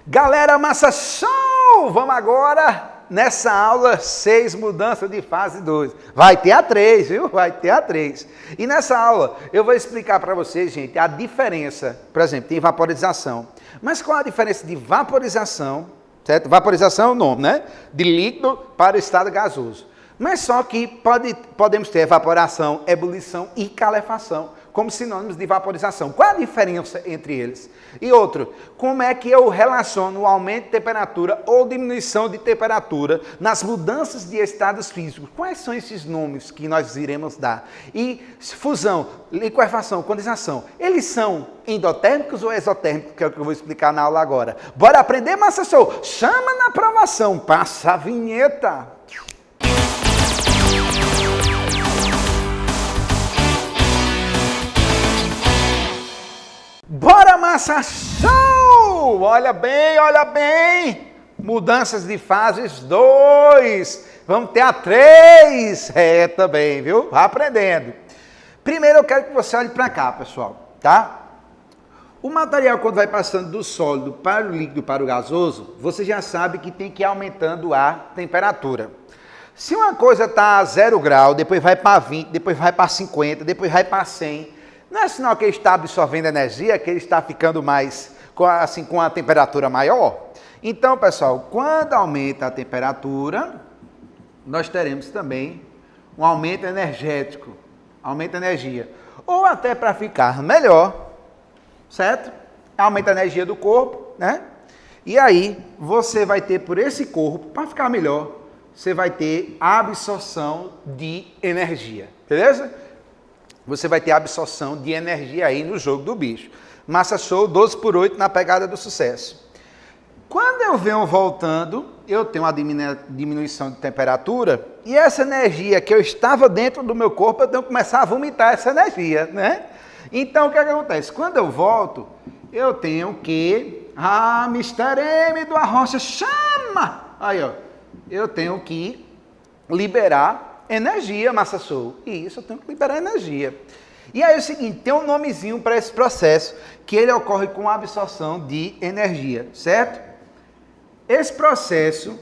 Galera, massa show! Vamos agora nessa aula 6, mudança de fase 2. Vai ter a 3, viu? Vai ter a 3. E nessa aula eu vou explicar para vocês, gente, a diferença. Por exemplo, tem vaporização. Mas qual a diferença de vaporização, certo? Vaporização é o nome, né? De líquido para o estado gasoso. Mas só que podemos ter evaporação, ebulição e calefação como sinônimos de vaporização. Qual a diferença entre eles? E outro, como é que eu relaciono o aumento de temperatura ou diminuição de temperatura nas mudanças de estados físicos? Quais são esses nomes que nós iremos dar? E fusão, liquefação, condensação, eles são endotérmicos ou exotérmicos, que é o que eu vou explicar na aula agora. Bora aprender, massa show? Chama na aprovação, passa a vinheta. Bora, massa show! Olha bem! Mudanças de fases 2. Vamos ter a 3. É, também, viu? Vai aprendendo. Primeiro eu quero que você olhe para cá, pessoal, tá? O material, quando vai passando do sólido para o líquido, para o gasoso, você já sabe que tem que ir aumentando a temperatura. Se uma coisa está a 0 grau, depois vai para 20, depois vai para 50, depois vai para 100... Não é sinal que ele está absorvendo energia, que ele está ficando mais, com a temperatura maior? Então, pessoal, quando aumenta a temperatura, nós teremos também um aumento energético, aumenta a energia. Ou até para ficar melhor, certo? Aumenta a energia do corpo, né? E aí, você vai ter por esse corpo, para ficar melhor, você vai ter absorção de energia, beleza? Você vai ter absorção de energia aí no jogo do bicho. Massa show 12/8 na pegada do sucesso. Quando eu venho voltando, eu tenho uma diminuição de temperatura e essa energia que eu estava dentro do meu corpo, eu tenho que começar a vomitar essa energia, né? Então, o que acontece? Quando eu volto, eu tenho que... Mr. M do Arrocha, chama! Aí, ó, eu tenho que liberar energia, massa show. E isso eu tenho que liberar energia. E aí é o seguinte, tem um nomezinho para esse processo, que ele ocorre com a absorção de energia, certo? Esse processo,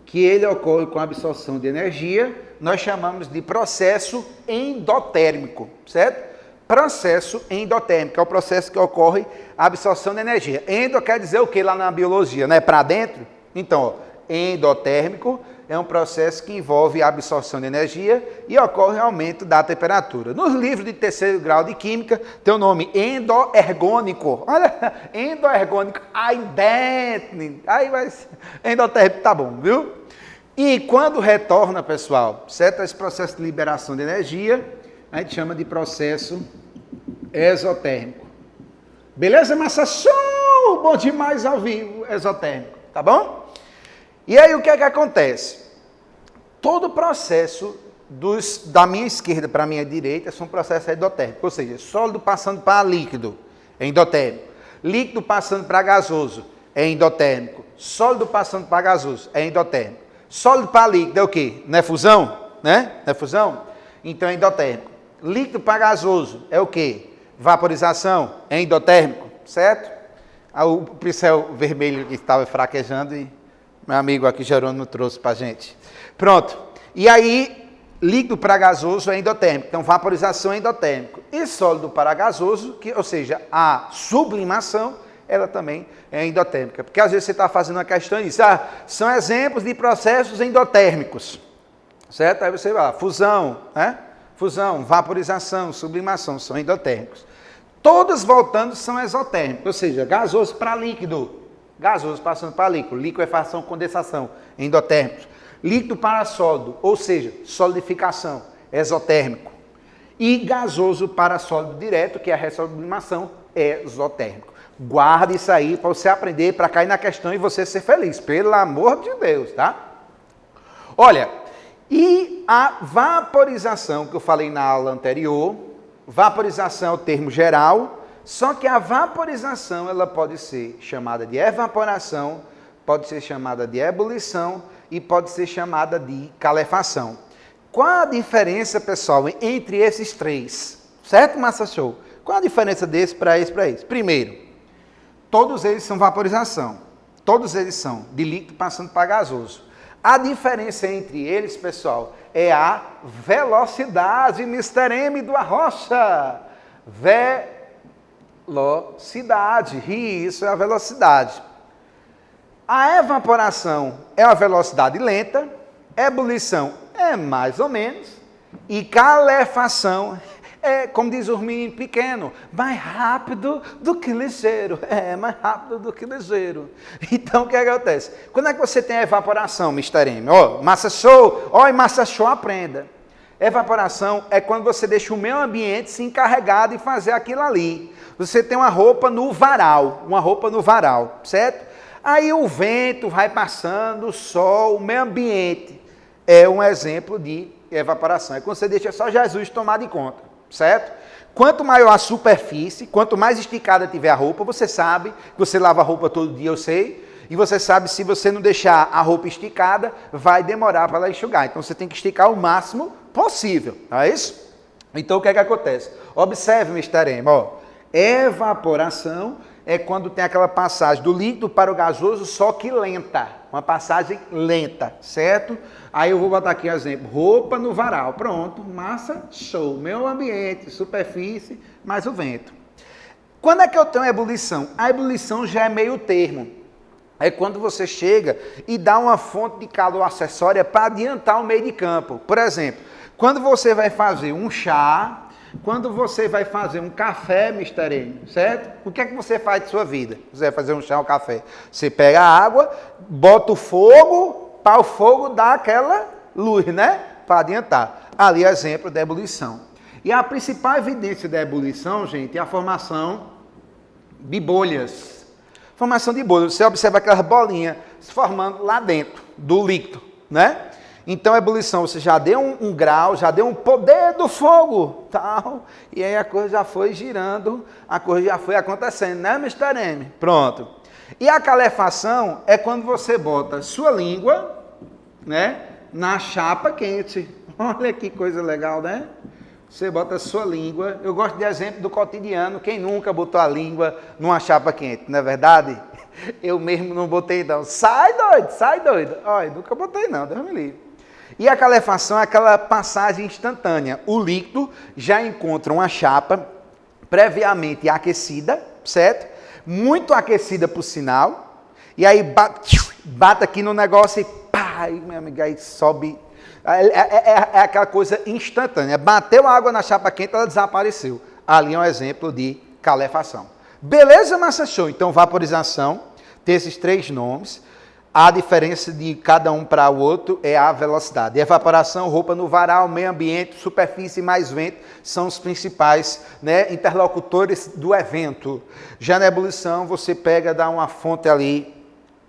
que ele ocorre com a absorção de energia, nós chamamos de processo endotérmico, certo? Processo endotérmico, é o processo que ocorre a absorção de energia. Endo quer dizer o que lá na biologia, né? Para dentro? Então, ó, endotérmico é um processo que envolve a absorção de energia e ocorre aumento da temperatura. Nos livros de 3º grau de Química, tem o nome endoergônico. Olha, endoergônico, aí vai endotérmico, tá bom, viu? E quando retorna, pessoal, certo? Esse processo de liberação de energia, a gente chama de processo exotérmico. Beleza, massa show? Bom demais ao vivo, exotérmico, tá bom? E aí o que é que acontece? Todo o processo da minha esquerda para a minha direita são processos endotérmicos, ou seja, sólido passando para líquido é endotérmico, líquido passando para gasoso é endotérmico, sólido passando para gasoso é endotérmico, sólido para líquido é o quê? Não é fusão? Né? Não é fusão? Então é endotérmico. Líquido para gasoso é o quê? Vaporização é endotérmico, certo? O pincel vermelho que estava fraquejando e meu amigo aqui, Jerônimo, trouxe para a gente. Pronto. E aí, líquido para gasoso é endotérmico. Então, vaporização é endotérmico. E sólido para gasoso, ou seja, a sublimação, ela também é endotérmica. Porque às vezes você está fazendo uma questão e diz, são exemplos de processos endotérmicos. Certo? Aí você vai, fusão, né? Fusão, vaporização, sublimação, são endotérmicos. Todos voltando são exotérmicos, ou seja, gasoso para líquido. Gasoso passando para líquido, liquefação, condensação, endotérmicos. Líquido para sólido, ou seja, solidificação, exotérmico. E gasoso para sólido direto, que é a ressublimação, exotérmico. Guarde isso aí para você aprender, para cair na questão e você ser feliz, pelo amor de Deus, tá? Olha, e a vaporização, que eu falei na aula anterior, vaporização é o termo geral. Só que a vaporização, ela pode ser chamada de evaporação, pode ser chamada de ebulição e pode ser chamada de calefação. Qual a diferença, pessoal, entre esses três? Certo, massa show? Qual a diferença desse para esse, para esse? Primeiro, Todos eles são vaporização. Todos eles são de líquido passando para gasoso. A diferença entre eles, pessoal, é a velocidade, Mr. M do Arrocha. Velocidade, isso é a velocidade. A evaporação é a velocidade lenta, ebulição é mais ou menos, e calefação é, como diz o menino pequeno, mais rápido do que ligeiro. É, mais rápido do que ligeiro. Então, o que acontece? Quando é que você tem a evaporação, Mr. M? Ó, Massa Show, ó, Massa Show, aprenda. Evaporação é quando você deixa o meio ambiente se encarregar de fazer aquilo ali. Você tem uma roupa no varal, certo? Aí o vento vai passando, o sol, o meio ambiente. É um exemplo de evaporação. É quando você deixa só Jesus tomar de conta, certo? Quanto maior a superfície, quanto mais esticada tiver a roupa, você sabe, que você lava a roupa todo dia, eu sei, e você sabe se você não deixar a roupa esticada, vai demorar para ela enxugar. Então você tem que esticar o máximo possível, não é isso? Então o que é que acontece? Observe, Mr. M, ó, evaporação é quando tem aquela passagem do líquido para o gasoso, só que lenta. Uma passagem lenta, certo? Aí eu vou botar aqui exemplo. Roupa no varal. Pronto. Massa, show. Meio ambiente, superfície, mais o vento. Quando é que eu tenho a ebulição? A ebulição já é meio termo. É quando você chega e dá uma fonte de calor acessória para adiantar o meio de campo. Por exemplo, quando você vai fazer um chá, quando você vai fazer um café, Mr. M, certo? O que é que você faz de sua vida? Você vai fazer um chá ou um café. Você pega a água, bota o fogo, para o fogo dar aquela luz, né? Para adiantar. Ali é exemplo da ebulição. E a principal evidência da ebulição, gente, é a formação de bolhas. Formação de bolhas. Você observa aquelas bolinhas se formando lá dentro do líquido, né? Então, a ebulição, você já deu um grau, já deu um poder do fogo, tal, e aí a coisa já foi girando, a coisa já foi acontecendo, né, Mr. M? Pronto. E a calefação é quando você bota sua língua, né, na chapa quente. Olha que coisa legal, né? Você bota sua língua, eu gosto de exemplo do cotidiano, quem nunca botou a língua numa chapa quente, não é verdade? Eu mesmo não botei não. Sai doido. Olha, nunca botei não, Deus me livre. E a calefação é aquela passagem instantânea. O líquido já encontra uma chapa previamente aquecida, certo? Muito aquecida por sinal. E aí bate aqui no negócio e pá, aí, meu amigo, aí sobe. É aquela coisa instantânea. Bateu a água na chapa quente, ela desapareceu. Ali é um exemplo de calefação. Beleza, Massa Show? Então, vaporização tem esses três nomes. A diferença de cada um para o outro é a velocidade. Evaporação, roupa no varal, meio ambiente, superfície mais vento são os principais, né, interlocutores do evento. Já na ebulição, você pega, dá uma fonte ali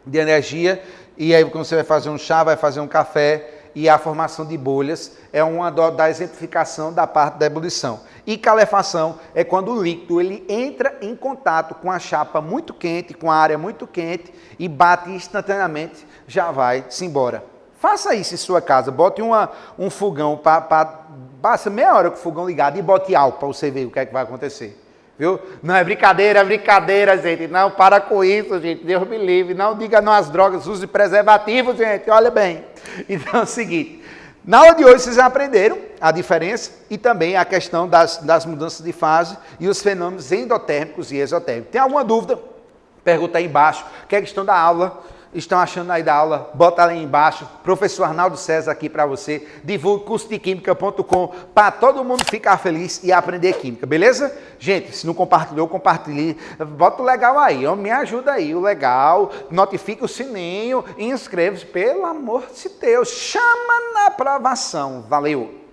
de energia e aí quando você vai fazer um chá, vai fazer um café e a formação de bolhas é uma da exemplificação da parte da ebulição. E calefação é quando o líquido ele entra em contato com a chapa muito quente, com a área muito quente e bate instantaneamente, já vai-se embora. Faça isso em sua casa, bote um fogão, passa meia hora com o fogão ligado e bote álcool para você ver o que é que vai acontecer. Viu? Não é brincadeira, gente. Não, para com isso, gente. Deus me livre. Não diga não às drogas, use preservativo, gente. Olha bem. Então é o seguinte. Na aula de hoje vocês aprenderam a diferença e também a questão das mudanças de fase e os fenômenos endotérmicos e exotérmicos. Tem alguma dúvida? Pergunta aí embaixo. Que é questão da aula? Estão achando aí da aula? Bota ali embaixo. Professor Arnaldo César aqui para você. Divulgue cursodequimica.com para todo mundo ficar feliz e aprender química, beleza? Gente, se não compartilhou, compartilhe. Bota o legal aí, me ajuda aí, o legal. Notifique o sininho e inscreva-se, pelo amor de Deus. Chama na aprovação. Valeu!